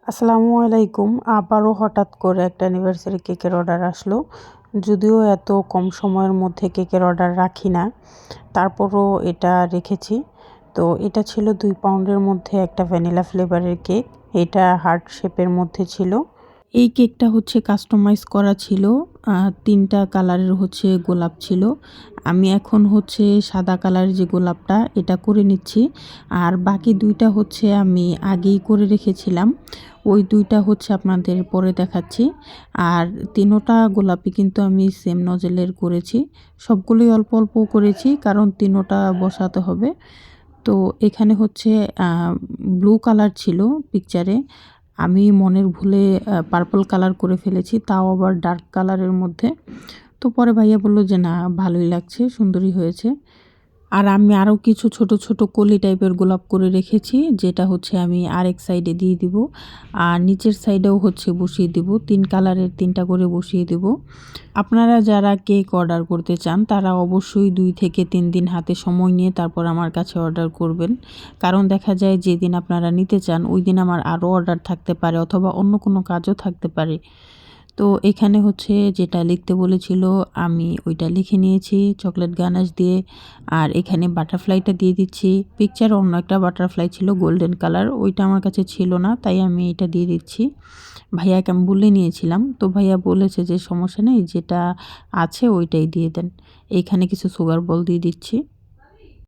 আসসালামু আলাইকুম। আবারও হঠাৎ করে একটা অ্যানিভার্সারি কেকের অর্ডার আসলো। যদিও এত কম সময়ের মধ্যে কেকের অর্ডার রাখি না, তারপরও এটা রেখেছি। তো এটা ছিল 2 পাউন্ডের মধ্যে একটা ভ্যানিলা ফ্লেভারের কেক। এটা হার্ট শেপের মধ্যে ছিল। এই কেকটা হচ্ছে কাস্টমাইজ করা ছিল। 3টা কালারের হচ্ছে গোলাপ ছিল। আমি এখন হচ্ছে সাদা কালারের যে গোলাপটা এটা করে নিচ্ছি। আর বাকি 2টা হচ্ছে আমি আগেই করে রেখেছিলাম। ওই 2টা হচ্ছে আপনাদের পরে দেখাচ্ছি। আর 3টা গোলাপই কিন্তু আমি সেম নজেলের করেছি। সবগুলোই অল্প অল্প করেছি কারণ 3টা বসাতে হবে। তো এখানে হচ্ছে ব্লু কালার ছিল পিকচারে। আমি মনের ভুলে পার্পল কালার করে ফেলেছি, তাও আবার ডার্ক কালারের মধ্যে। তো পরে ভাইয়া বলল যে না, ভালোই লাগছে, সুন্দরই হয়েছে। আর আমি আরও কিছু ছোট ছোট কলি টাইপের গোলাপ করে রেখেছি, যেটা হচ্ছে আমি আরেক সাইডে দিয়ে দিব। আর নিচের সাইডেও হচ্ছে বসিয়ে দিব, 3 কালারের 3টা করে বসিয়ে দিব। আপনারা যারা কেক অর্ডার করতে চান তারা অবশ্যই 2 থেকে 3 দিন হাতে সময় নিয়ে তারপর আমার কাছে অর্ডার করবেন। কারণ দেখা যায় যেদিন আপনারা নিতে চান ওই দিন আমার আরও অর্ডার থাকতে পারে অথবা অন্য কোনো কাজও থাকতে পারে। তো এখানে হচ্ছে যেটা লিখতে বলেছিল আমি ওইটা লিখে নিয়েছি চকলেট গানাশ দিয়ে। আর এখানে বাটারফ্লাইটা দিয়ে দিচ্ছি। পিকচার অন্য একটা বাটারফ্লাই ছিল গোল্ডেন কালার, ওইটা আমার কাছে ছিল না, তাই আমি এটা দিয়ে দিচ্ছি। ভাইয়াকে আমি বলে নিয়েছিলাম, তো ভাইয়া বলেছে যে সমস্যা নেই, যেটা আছে ওইটাই দিয়ে দেন। এইখানে কিছু সুগার বল দিয়ে দিচ্ছি।